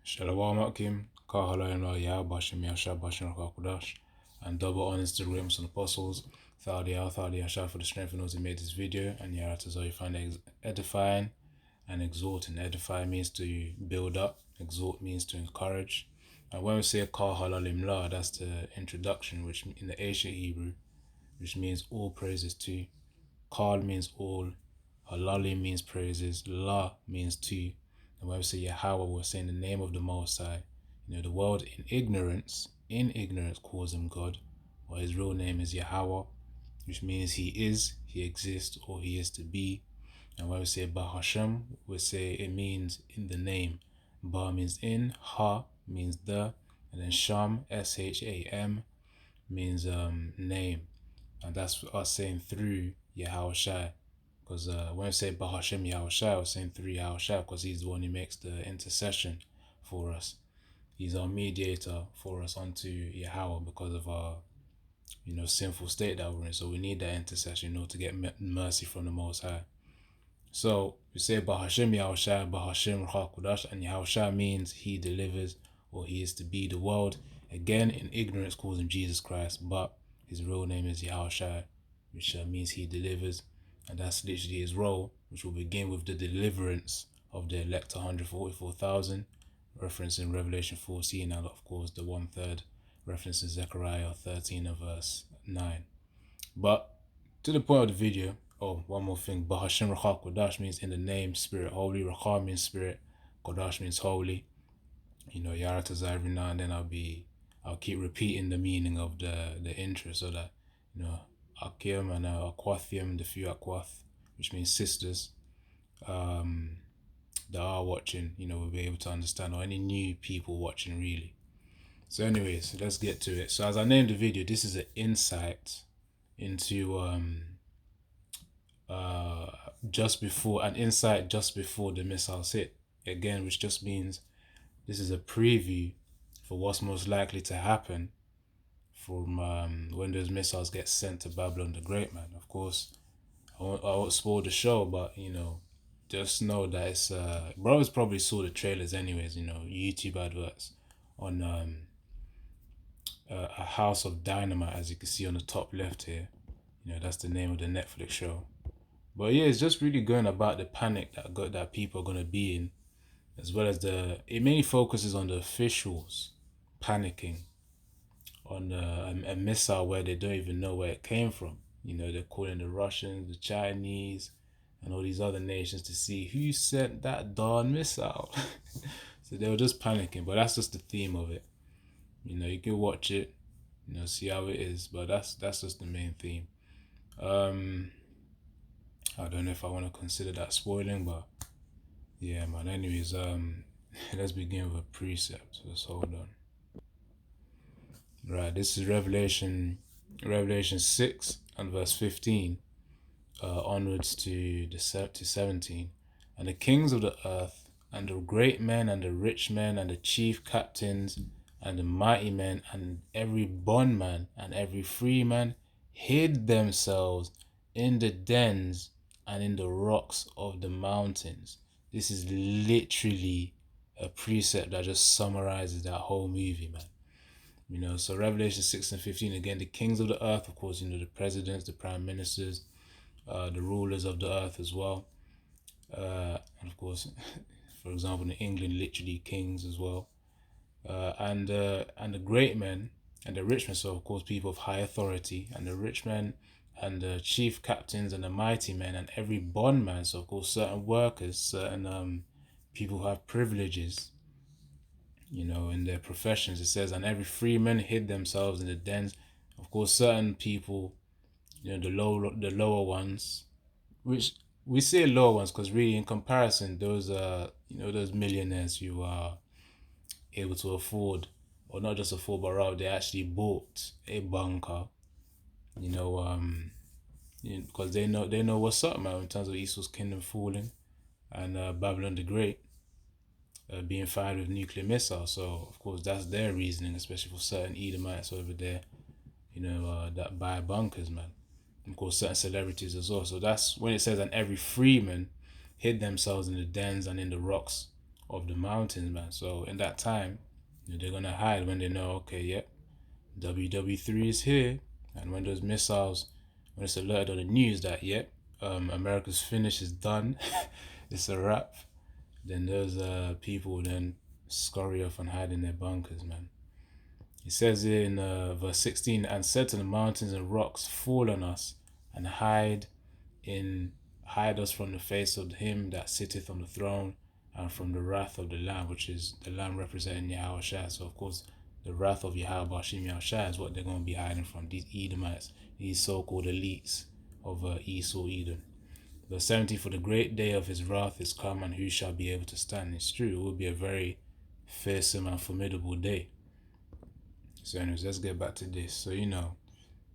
Shalom Akim, Kahalayim La Yah, Bashim Yasha, Bashim Rakakudash, and double honors to the great and apostles. Thali Yasha for the strength of those who made this video, and Yah to you find it edifying and exhorting. Edify means to build up, exhort means to encourage. And when we say Kahalalim La, that's the introduction, which in the ancient Hebrew, which means all praises to. Kal means all, Halali means praises, La means to. And when we say Yahweh, we're saying the name of the Most High. The world in ignorance calls him God, but his real name is Yahweh, which means he is, he exists, or he is to be. And when we say Bahashem, we say it means in the name. Ba means in, Ha means the, and then Sham, Sham, means name. And that's us saying through Yahushua. Because when we say Bahashem Yahushua, we're saying through Yahushua because he's the one who makes the intercession for us. He's our mediator for us unto Yahweh because of our sinful state that we're in. So we need that intercession, to get mercy from the Most High. So we say Bahashem Yahushua, Bahashem Ruach and Yahushua means he delivers or he is to be the world. Again, in ignorance calls him Jesus Christ, but his real name is Yahushua, which means he delivers. And that's literally his role, which will begin with the deliverance of the elect 144,000, reference in Revelation 14, and of course the 1/3 reference in Zechariah 13 of verse 9. But to the point of the video, one more thing, Bahashem Rakha Kodash means in the name, spirit, holy. Rakha means spirit, Kodash means holy. Yaratazah every now and then I'll keep repeating the meaning of the intro so that, Akim and Akwathium, the few Akwath, which means sisters, that are watching, will be able to understand, or any new people watching really. So anyways, let's get to it. So as I named the video, this is an insight into just before the missiles hit. Again, which just means this is a preview for what's most likely to happen from when those missiles get sent to Babylon the Great, man. Of course, I won't spoil the show, but just know that it's brothers probably saw the trailers anyways, YouTube adverts on a House of Dynamite, as you can see on the top left here. That's the name of the Netflix show. But yeah, it's just really going about the panic that people are gonna be in, as well as it mainly focuses on the officials panicking on a missile where they don't even know where it came from. They're calling the Russians, the Chinese, and all these other nations to see who sent that darn missile. So they were just panicking, but that's just the theme of it. You can watch it, see how it is, but that's just the main theme. I don't know if I want to consider that spoiling, but yeah, man. Anyways, let's begin with a precept. Let's hold on. Right, this is Revelation 6 and verse 15, onwards to 17. And the kings of the earth, and the great men, and the rich men, and the chief captains, and the mighty men, and every bondman, and every freeman, hid themselves in the dens and in the rocks of the mountains. This is literally a precept that just summarizes that whole movie, man. So Revelation 6 and 15, again, the kings of the earth, of course, the presidents, the prime ministers, the rulers of the earth as well. And of course, for example, in England, literally kings as well. And the great men and the rich men, so of course people of high authority, and the rich men and the chief captains and the mighty men and every bondman, so of course certain workers, certain people who have privileges, in their professions. It says, and every freeman hid themselves in the dens. Of course, certain people, the lower ones, which we say lower ones because really in comparison, those those millionaires who are able to afford, or not just afford, but rather they actually bought a bunker, because they know what's up, man, in terms of Esau's kingdom falling and Babylon the Great being fired with nuclear missiles. So of course that's their reasoning, especially for certain Edomites over there, that buy bunkers, man. And of course certain celebrities as well. So that's when it says, and every freeman hid themselves in the dens and in the rocks of the mountains, man. So in that time, they're gonna hide when they know, okay, yep, WW3 is here. And when those missiles, when it's alerted on the news that, yep, America's finish is done, it's a wrap, then those people then scurry off and hide in their bunkers, man. It says in verse 16, and said to the mountains and rocks, fall on us and hide us from the face of him that sitteth on the throne and from the wrath of the Lamb, which is the Lamb representing Yahweh Shai. So of course the wrath of Yahweh Bashim Yahweh Shai is what they're going to be hiding from, these Edomites, these so-called elites of Esau Edom. Verse 70, for the great day of his wrath is come, and who shall be able to stand? It's true, it will be a very fearsome and formidable day. So anyways, let's get back to this. So the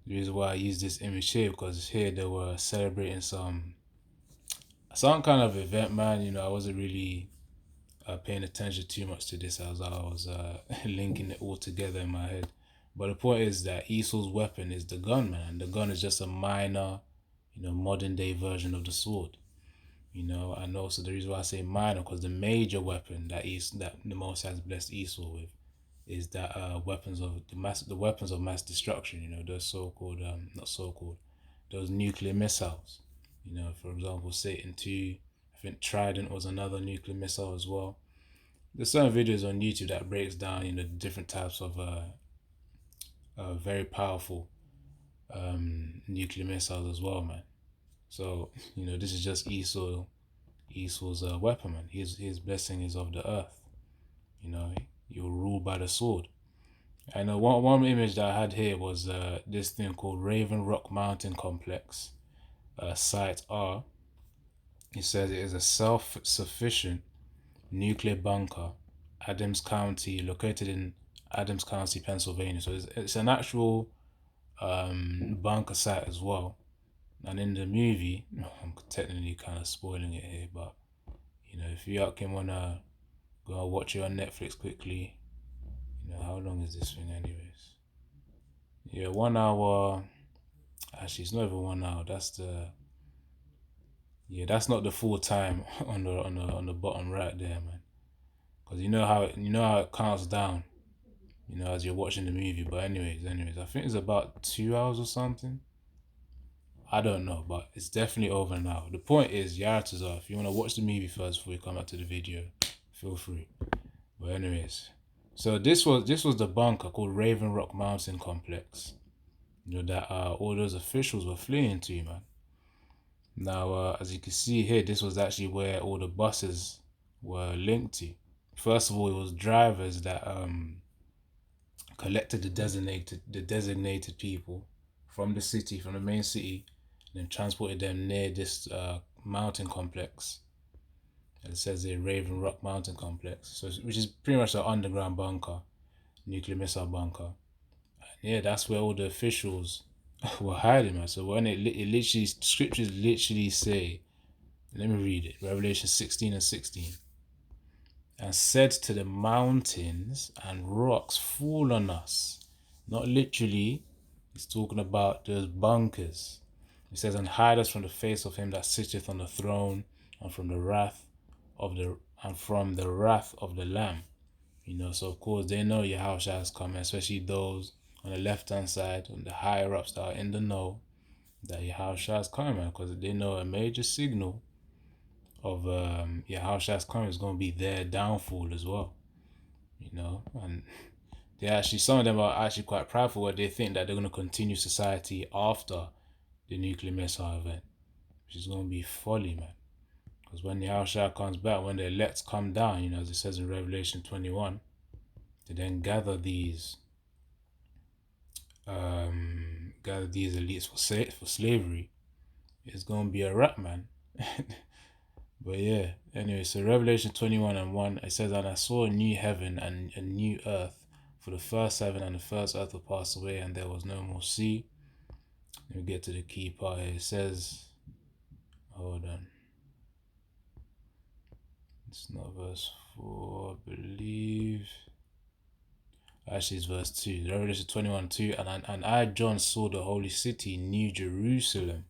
reason why I use this image here, because here they were celebrating some kind of event, man. I wasn't really paying attention too much to this as I was linking it all together in my head. But the point is that Esau's weapon is the gun, man. The gun is just a minor, modern day version of the sword. And also the reason why I say minor, because the major weapon that the Most has blessed Esau with is that weapons of mass destruction. Those so-called not so-called, those nuclear missiles. For example, Satan 2. I think Trident was another nuclear missile as well. There's certain videos on YouTube that breaks down different types of very powerful nuclear missiles as well, man. So this is just Esau's weapon, man. His blessing is of the earth. You'll rule by the sword. I know one image that I had here was this thing called Raven Rock Mountain Complex, Site R. It says it is a self-sufficient nuclear bunker, Adams County, located in Adams County, Pennsylvania. So it's an actual bunker site as well. And in the movie, I'm technically kind of spoiling it here, but if you can wanna go and watch it on Netflix quickly. How long is this thing anyways? Yeah, 1 hour. Actually, it's not even 1 hour. That's not the full time on the bottom right there, man. Because you know how it counts down, as you're watching the movie. But anyways, I think it's about 2 hours or something. I don't know, but it's definitely over now. The point is, Yaratazar, if you want to watch the movie first before you come back to the video, feel free. But anyways, so this was the bunker called Raven Rock Mountain Complex. That all those officials were fleeing to, man. Now, as you can see here, this was actually where all the buses were linked to. First of all, it was drivers that collected the designated people from the city, from the main city, and then transported them near this mountain complex. It says the Raven Rock Mountain Complex, so which is pretty much an underground bunker, nuclear missile bunker. And yeah, that's where all the officials were hiding, man. So when it literally, scriptures literally say, let me read it, Revelation 16:16. And said to the mountains and rocks, fall on us. Not literally, it's talking about those bunkers. It says, and hide us from the face of him that sitteth on the throne, and from the wrath of the Lamb. So of course they know Yahushua has come, especially those on the left-hand side, on the higher ups that are in the know, that Yahushua has come, because they know a major signal of Yahushua's coming is going to be their downfall as well. And some of them are actually quite prideful, where they think that they're going to continue society after the nuclear missile event, which is going to be folly, man. Because when Yahushua comes back, when the elects come down, as it says in Revelation 21, to then gather these elites for slavery, it's going to be a wrap, man. But yeah, anyway, so Revelation 21:1, it says, and I saw a new heaven and a new earth, for the first heaven and the first earth were passed away, and there was no more sea. Let me get to the key part here. It says, hold on. It's not verse 4, I believe. Actually, it's verse 2. Revelation 21:2, and I, John, saw the holy city, New Jerusalem,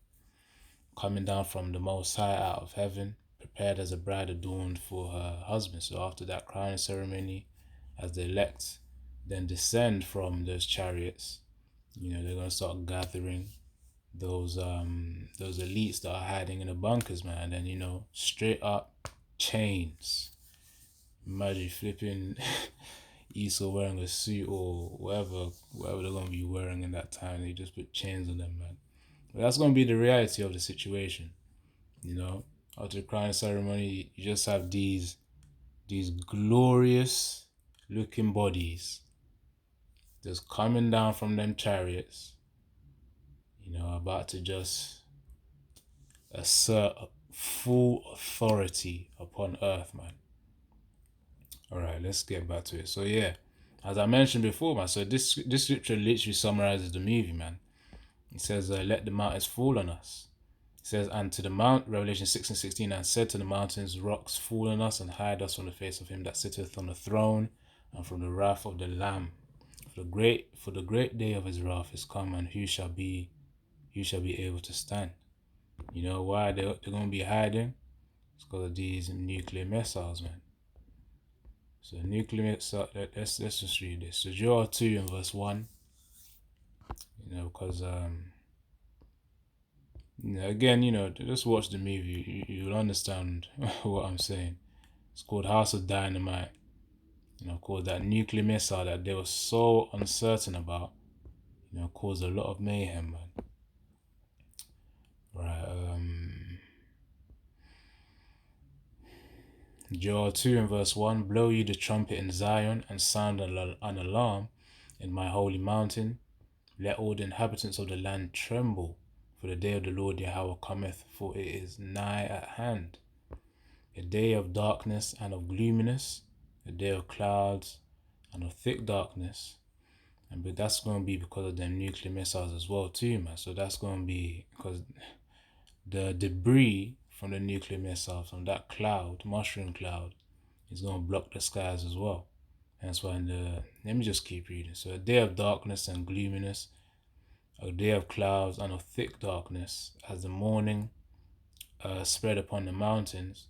coming down from the Most High out of heaven, prepared as a bride adorned for her husband. So after that crowning ceremony, as the elect then descend from those chariots, they're gonna start gathering those elites that are hiding in the bunkers, man. And straight up chains. Imagine flipping Esau wearing a suit or whatever they're gonna be wearing in that time. They just put chains on them, man. But that's gonna be the reality of the situation. After the crowning ceremony, you just have these glorious looking bodies just coming down from them chariots, about to just assert full authority upon earth, man. Alright, let's get back to it. So yeah, as I mentioned before, man, so this scripture literally summarizes the movie, man. It says, let the mountains fall on us. It says, and to the mount, Revelation 6:16, and said to the mountains, rocks, fall on us and hide us from the face of him that sitteth on the throne and from the wrath of the Lamb. For the great day of his wrath is come, and who shall be able to stand? You know why they're going to be hiding? It's because of these nuclear missiles, man. So nuclear missile, let's just read this. So Joel 2 and verse 1, because again, just watch the movie. You'll understand what I'm saying. It's called House of Dynamite. Called that nuclear missile that they were so uncertain about, caused a lot of mayhem, man. Right, Joel 2 and verse 1, blow you the trumpet in Zion, and sound an alarm in my holy mountain. Let all the inhabitants of the land tremble, for the day of the Lord Yahweh cometh, for it is nigh at hand. A day of darkness and of gloominess, a day of clouds and of thick darkness. But that's going to be because of them nuclear missiles as well too, man. So that's going to be because the debris from the nuclear missiles, from that cloud, mushroom cloud, is going to block the skies as well. That's why let me just keep reading. So a day of darkness and gloominess, a day of clouds and of thick darkness, as the morning spread upon the mountains,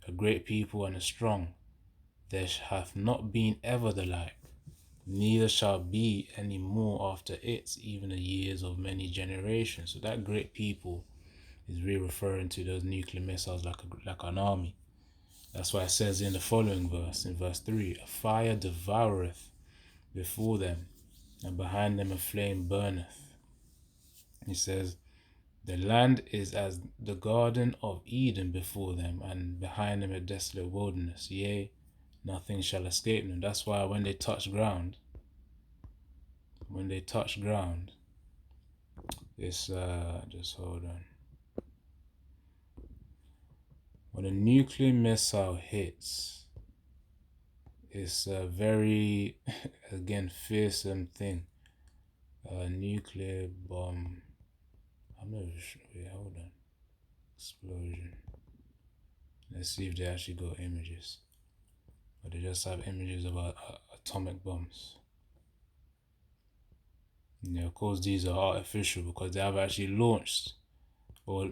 a great people and a strong. There hath not been ever the like, neither shall be any more after it, even the years of many generations. So that great people is really referring to those nuclear missiles like an army. That's why it says in the following verse, in verse 3, a fire devoureth before them, and behind them a flame burneth. He says, the land is as the garden of Eden before them, and behind them a desolate wilderness. Yea, nothing shall escape them. That's why when they touch ground, it's just hold on. When a nuclear missile hits, it's a very, again, fearsome thing. A nuclear bomb. I'm not sure. Wait, hold on. Explosion. Let's see if they actually got images. But they just have images of atomic bombs. Of course, these are artificial because they have actually launched. Or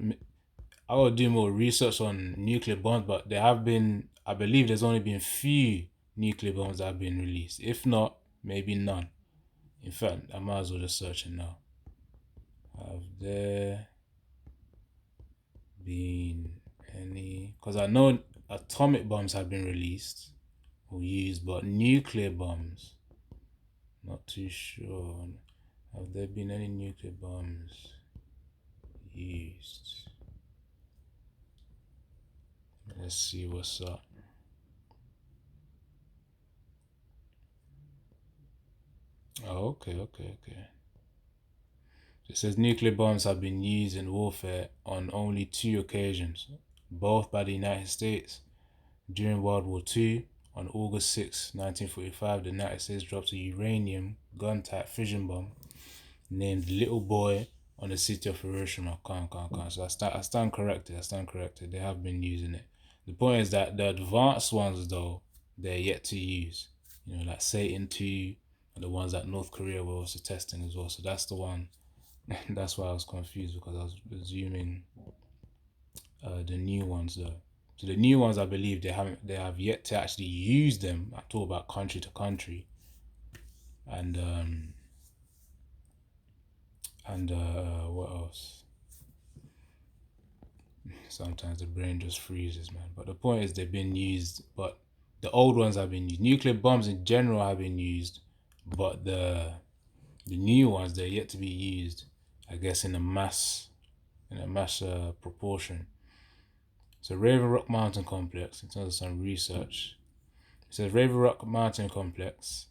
I will do more research on nuclear bombs, but there have been, I believe there's only been few nuclear bombs that have been released. If not, maybe none. In fact, I might as well just search it now. Have there been any? Because I know atomic bombs have been released or used, but nuclear bombs, not too sure. Have there been any nuclear bombs used? Let's see what's up. Oh, okay. It says nuclear bombs have been used in warfare on only 2 occasions, both by the United States. During World War II, on August 6, 1945, the United States dropped a uranium gun-type fission bomb named Little Boy on the city of Hiroshima. So I stand corrected. They have been using it. The point is that the advanced ones, though, they're yet to use. Like Satan 2, and the ones that North Korea were also testing as well. So that's the one. That's why I was confused, because I was assuming the new ones though. So the new ones, I believe they have yet to actually use them. I talk about country to country, and what else? Sometimes the brain just freezes, man. But the point is, they've been used, but the old ones have been used. Nuclear bombs in general have been used, but the new ones, they're yet to be used, I guess, in a mass proportion. So Raven Rock Mountain Complex, in terms of some research, it says Raven Rock Mountain Complex,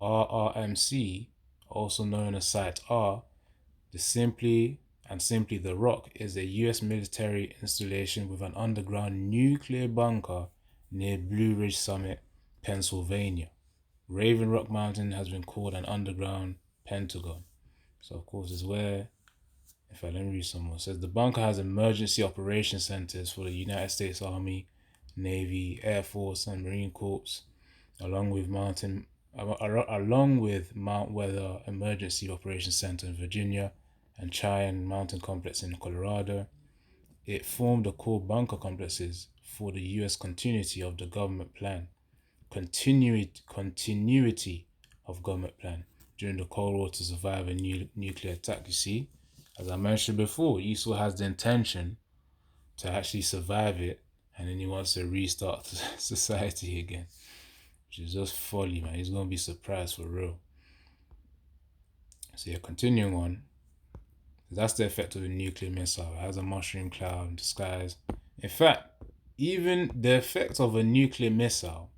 RRMC, also known as Site R, simply the Rock, is a U.S. military installation with an underground nuclear bunker near Blue Ridge Summit, Pennsylvania. Raven Rock Mountain has been called an underground Pentagon. So of course it's where, if I let me read some more, it says the bunker has emergency operation centers for the United States Army, Navy, Air Force, and Marine Corps, along with Mount Weather Emergency Operations Center in Virginia and Cheyenne Mountain Complex in Colorado. It formed the core bunker complexes for the U.S. continuity of the government plan. Continuity of government plan during the Cold War to survive a nuclear attack. You see, as I mentioned before, Esau has the intention to actually survive it, and then he wants to restart society again, which is just folly, man. He's gonna be surprised for real. So yeah, continuing on. That's the effect of a nuclear missile. It has a mushroom cloud in the skies. In fact, even the effect of a nuclear missile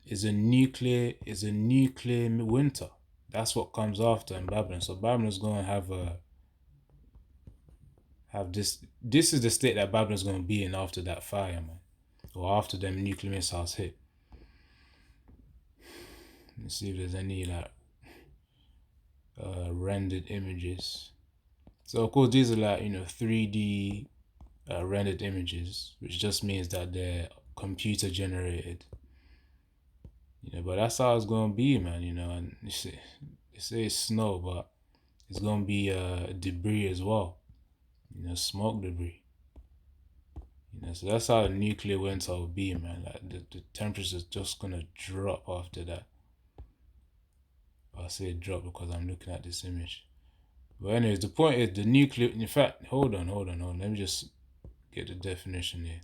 is a nuclear winter. That's what comes after in Babylon. So Babylon's gonna have this. This is the state that Babylon's gonna be in after that fire, man, or after them nuclear missiles hit. Let's see if there's any like rendered images. So of course these are like 3D rendered images, which just means that they're computer generated. But that's how it's gonna be, man. And they say it's snow, but it's gonna be debris as well. Smoke debris. So that's how a nuclear winter will be, man. Like the temperature is just gonna drop after that. I say drop because I'm looking at this image. But anyways, the point is the nuclear. In fact, hold on. Let me just get the definition here.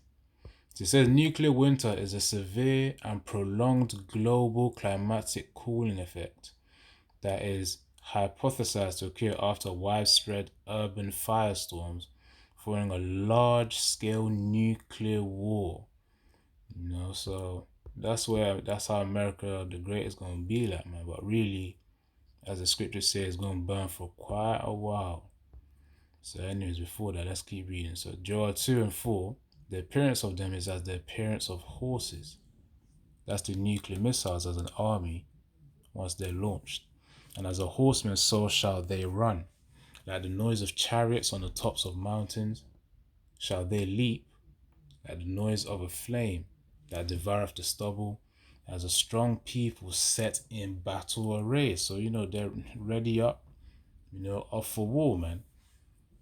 So it says nuclear winter is a severe and prolonged global climatic cooling effect that is hypothesized to occur after widespread urban firestorms following a large-scale nuclear war. So that's how America the Great is gonna be like, man. But really, as the scripture says, it's gonna burn for quite a while. So anyways, before that, let's keep reading. So Joel 2 and 4, the appearance of them is as the appearance of horses. That's the nuclear missiles as an army once they're launched. And as a horseman, so shall they run. Like the noise of chariots on the tops of mountains, shall they leap, like the noise of a flame that devoureth the stubble, as a strong people set in battle array. So, they're ready up, up for war, man.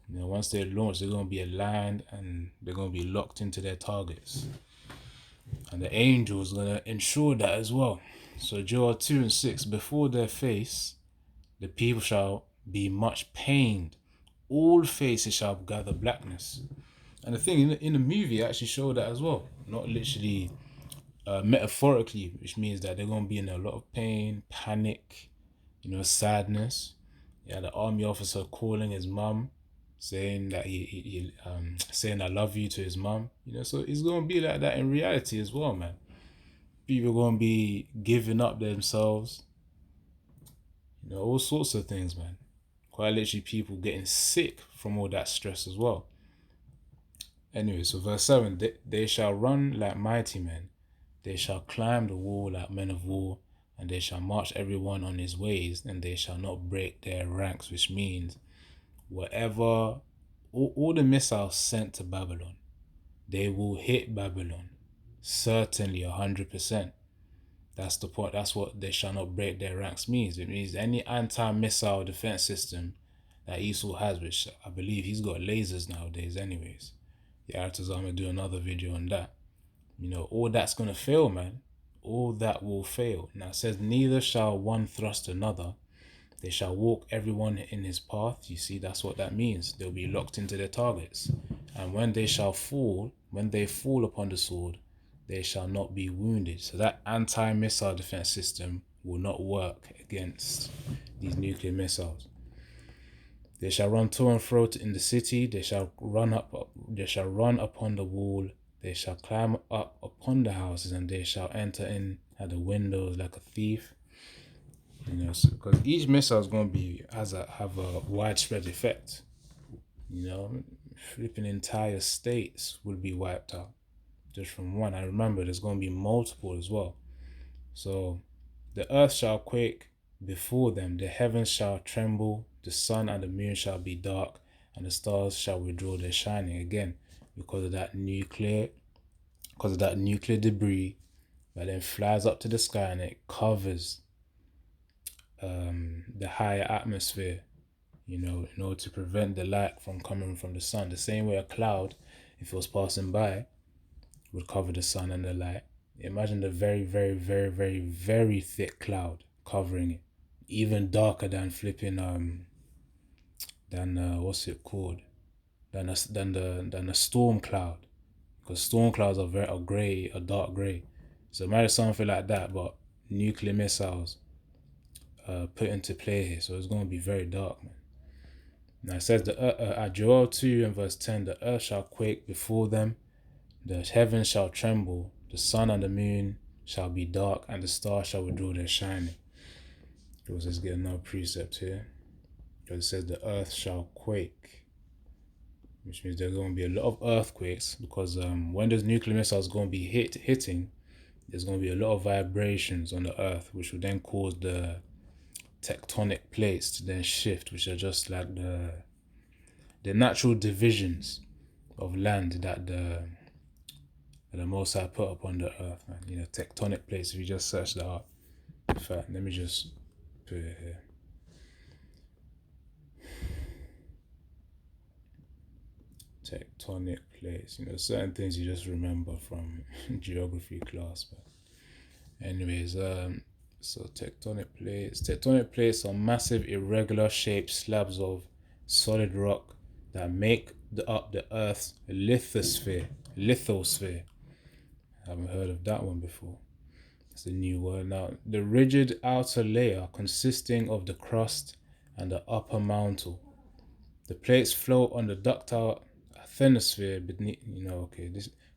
Once they're launched, they're going to be aligned and they're going to be locked into their targets. And the angel is going to ensure that as well. So Joel 2 and 6, before their face, the people shall be much pained. All faces shall gather blackness. And the thing, in the movie, it actually showed that as well. Not literally, metaphorically, which means that they're going to be in a lot of pain, panic, sadness. Yeah, the army officer calling his mum, saying that he saying I love you to his mum. So it's going to be like that in reality as well, man. People are going to be giving up themselves. All sorts of things, man. Quite literally people getting sick from all that stress as well. Anyway, so verse 7, they shall run like mighty men. They shall climb the wall like men of war, and they shall march everyone on his ways, and they shall not break their ranks, which means whatever, all the missiles sent to Babylon, they will hit Babylon. Certainly 100%. That's the point. That's what they shall not break their ranks means. It means any anti-missile defense system that Esau has, which I believe he's got lasers nowadays anyways. Yaratazar, I'm gonna do another video on that. You know, all that's gonna fail, man. All that will fail. Now it says, neither shall one thrust another. They shall walk everyone in his path. You see, that's what that means. They'll be locked into their targets. And when they fall upon the sword, they shall not be wounded. So that anti-missile defense system will not work against these nuclear missiles. They shall run to and fro in the city. They shall run upon the wall. They shall climb up upon the houses, and they shall enter in at the windows like a thief. You know, because each missile is going to have a widespread effect. You know, flipping entire states will be wiped out just from one. I remember there's going to be multiple as well. So the earth shall quake before them, the heavens shall tremble, the sun and the moon shall be dark, and the stars shall withdraw their shining. Again, because of that nuclear debris that then flies up to the sky and it covers the higher atmosphere, you know, in order to prevent the light from coming from the sun. The same way a cloud, if it was passing by, would cover the sun and the light. Imagine the very, very, very, very, very thick cloud covering it, even darker than flipping what's it called? Than a storm cloud, because storm clouds are a dark gray. So imagine something like that, but nuclear missiles put into play here. So it's going to be very dark, man. Now it says at Joel 2 and verse 10, the earth shall quake before them, the heavens shall tremble, the sun and the moon shall be dark, and the stars shall withdraw their shining. Let's get another precept here. Because it says the earth shall quake, which means there's going to be a lot of earthquakes, because when those nuclear missiles going to be hitting, there's going to be a lot of vibrations on the earth, which will then cause the tectonic plates to then shift, which are just like the natural divisions of land that the Most High put upon the earth, man. You know, tectonic plates. If you just search that up, in fact, let me just put it here. Tectonic plates. You know, certain things you just remember from geography class, but anyways, so tectonic plates are massive irregular shaped slabs of solid rock that make up the Earth's lithosphere. I haven't heard of that one before. It's a new word. Now, the rigid outer layer consisting of the crust and the upper mantle. The plates float on the ductile asthenosphere beneath.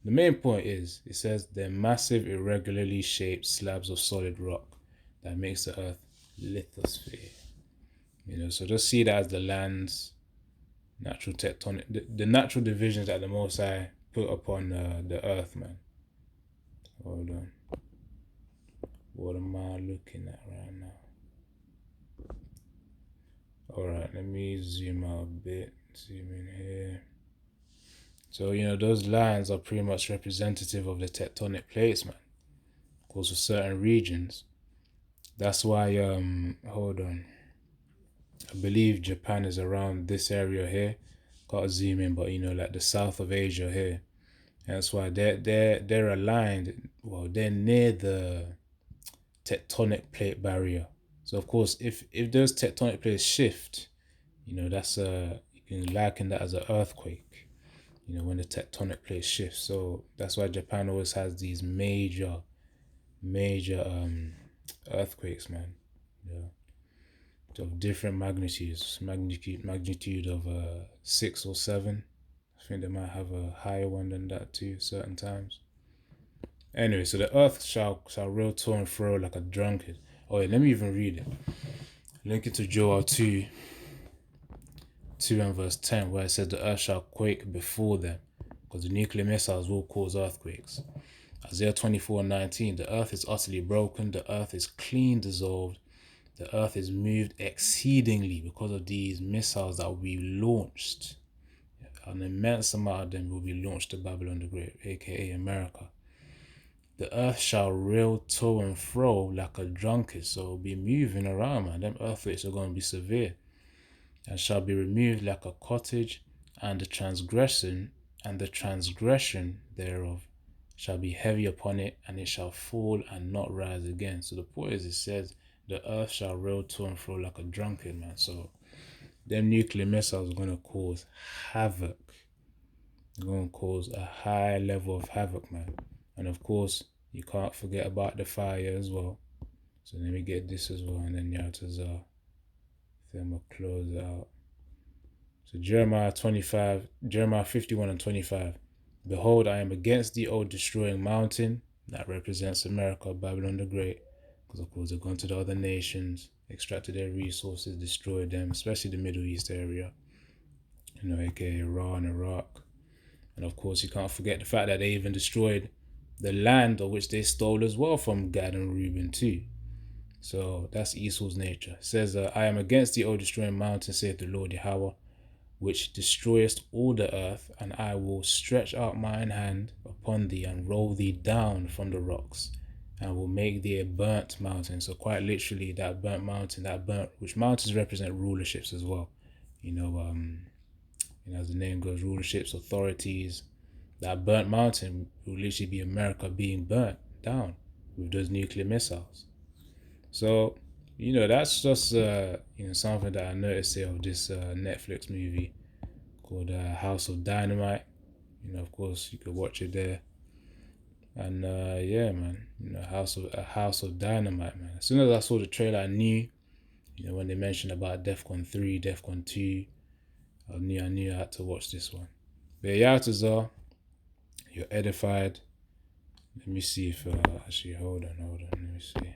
The main point is, it says they're massive, irregularly shaped slabs of solid rock that makes the Earth lithosphere. You know, so just see that as the land's natural tectonic, the natural divisions that the Most High put upon the Earth, man. Hold on. What am I looking at right now? Alright, let me zoom out a bit. Zoom in here. So, you know, those lines are pretty much representative of the tectonic plates, man. Of course, for certain regions. That's why, hold on. I believe Japan is around this area here. Gotta zoom in, but you know, like the south of Asia here. And that's why they're aligned. Well, they're near the tectonic plate barrier. So of course, if those tectonic plates shift, you know, that's you can liken that as an earthquake. You know, when the tectonic plates shift. So that's why Japan always has these major earthquakes, man. Yeah. Of different magnitudes, magnitude of 6 or 7. I think they might have a higher one than that too, certain times. Anyway, so the earth shall roll to and fro like a drunkard. Oh, yeah, let me even read it. Link it to Joel 2 and verse 10, where it says the earth shall quake before them, because the nuclear missiles will cause earthquakes. Isaiah 24:19, the earth is utterly broken, the earth is clean dissolved, the earth is moved exceedingly because of these missiles that will be launched. An immense amount of them will be launched to Babylon the Great, aka America. The earth shall reel to and fro like a drunkard, so it'll be moving around, man. Them earthquakes are going to be severe. And shall be removed like a cottage, and the transgression and the transgression thereof shall be heavy upon it, and it shall fall and not rise again. So the point is, it says, the earth shall roll to and fro like a drunkard, man. So them nuclear missiles are going to cause havoc. They're going to cause a high level of havoc, man. And of course, you can't forget about the fire as well. So let me get this as well, and then Yaltazar. Then I'm going to close it out. So Jeremiah 51 and 25. Behold, I am against thee, O destroying mountain. That represents America, Babylon the Great. Because of course they've gone to the other nations, extracted their resources, destroyed them, especially the Middle East area. You know, aka Iran, Iraq. And of course you can't forget the fact that they even destroyed the land of which they stole as well from Gad and Reuben too. So that's Esau's nature. It says, I am against thee, O destroying mountain, saith the Lord Yahweh, which destroyest all the earth, and I will stretch out mine hand upon thee and roll thee down from the rocks, and will make thee a burnt mountain. So quite literally, that burnt mountain, which mountains represent rulerships as well. You know, as the name goes, rulerships, authorities. That burnt mountain will literally be America being burnt down with those nuclear missiles. So, that's just something that I noticed here of this Netflix movie called House of Dynamite. Of course, you could watch it there. And yeah, man, House of Dynamite, man. As soon as I saw the trailer, I knew, when they mentioned about DEFCON 3, DEFCON 2, I knew I had to watch this one. But yeah, Yaltazar, you're edified. Let me see if actually hold on, let me see.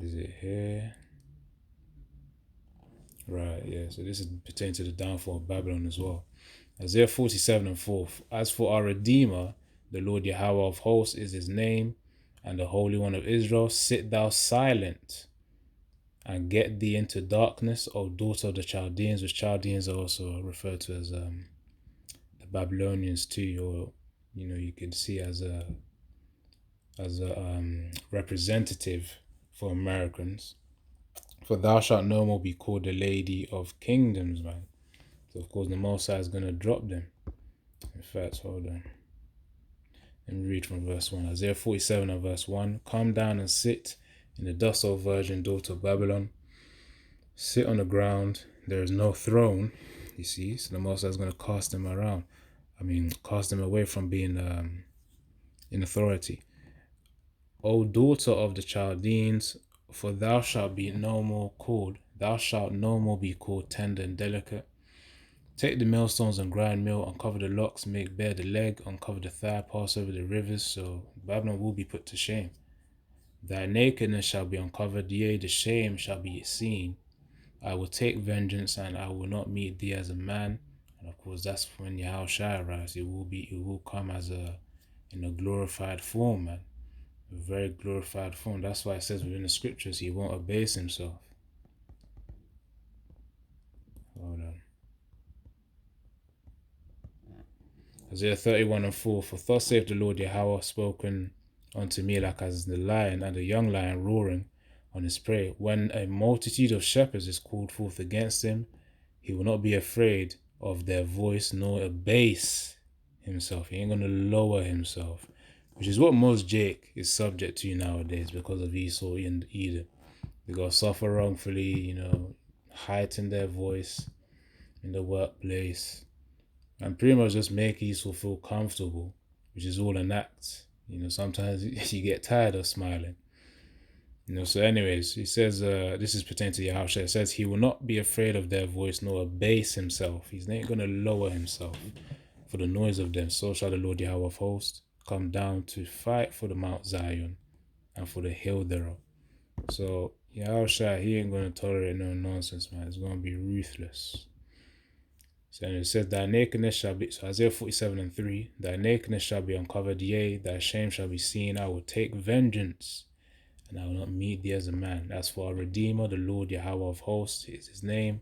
Is it here? Right, yeah. So this is pertaining to the downfall of Babylon as well. Isaiah 47 and 4. As for our Redeemer, the Lord Yahweh of hosts is his name, and the Holy One of Israel, sit thou silent and get thee into darkness, O daughter of the Chaldeans, which Chaldeans are also referred to as the Babylonians too, or you could see as a representative for Americans. For thou shalt no more be called the Lady of Kingdoms, man. So of course the Most High is gonna drop them. In fact, hold on. Let me read from verse 1. Isaiah 47 and verse 1. Come down and sit in the dust, O virgin daughter of Babylon. Sit on the ground. There is no throne. You see, so the Most High is gonna cast them around. Cast them away from being in authority. O daughter of the Chaldeans, for thou shalt be no more called. Thou shalt no more be called tender and delicate. Take the millstones and grind meal, uncover the locks, make bare the leg, uncover the thigh, pass over the rivers. So Babylon will be put to shame. Thy nakedness shall be uncovered, yea, the shame shall be seen. I will take vengeance, and I will not meet thee as a man. And of course, that's when Yahushua arrives. It will come as in a glorified form, man. A very glorified form. That's why it says within the scriptures, he won't abase himself. Hold on. Isaiah 31 and 4. For thus saith the Lord Yahweh, spoken unto me like as the lion and the young lion roaring on his prey. When a multitude of shepherds is called forth against him, he will not be afraid of their voice, nor abase himself. He ain't going to lower himself, which is what most Jake is subject to nowadays because of Esau and Edom. They got to suffer wrongfully, heighten their voice in the workplace, and pretty much just make Esau feel comfortable, which is all an act. Sometimes you get tired of smiling. So anyways, he says, this is pertaining to Yahushua. It says, he will not be afraid of their voice, nor abase himself. He's not going to lower himself for the noise of them. So shall the Lord Yahweh of hosts come down to fight for the Mount Zion and for the hill thereof. So Yahushua, he ain't going to tolerate no nonsense, man. It's going to be ruthless. So it says, thy nakedness shall be, so Isaiah 47 and 3, thy nakedness shall be uncovered, yea, thy shame shall be seen. I will take vengeance, and I will not meet thee as a man. As for our Redeemer, the Lord Yahweh of hosts is his name,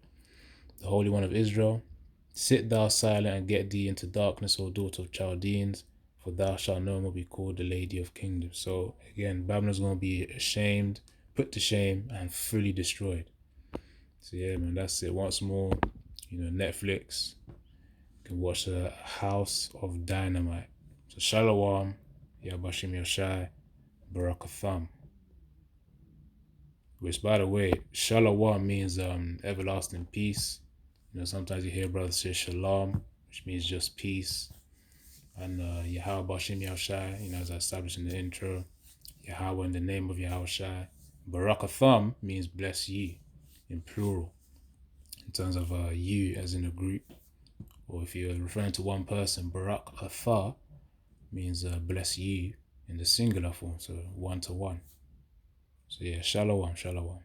the Holy One of Israel. Sit thou silent and get thee into darkness, O daughter of Chaldeans, for thou shalt no more be called the Lady of Kingdoms. So again, Babylon's going to be ashamed, put to shame, and fully destroyed. So yeah, man, that's it. Once more, Netflix, you can watch the House of Dynamite. So Shalom, Yabashim Yoshai, Barakatham. Which, by the way, Shalom means everlasting peace. Sometimes you hear brothers say Shalom, which means just peace. And Yahweh Bashim Yahushai, as I established in the intro, Yahweh in the name of Yahushai. Barakatham means bless ye, in plural, in terms of you as in a group. Or if you're referring to one person, Barakatha means bless you in the singular form, so one to one. So yeah, Shalom, Shalom.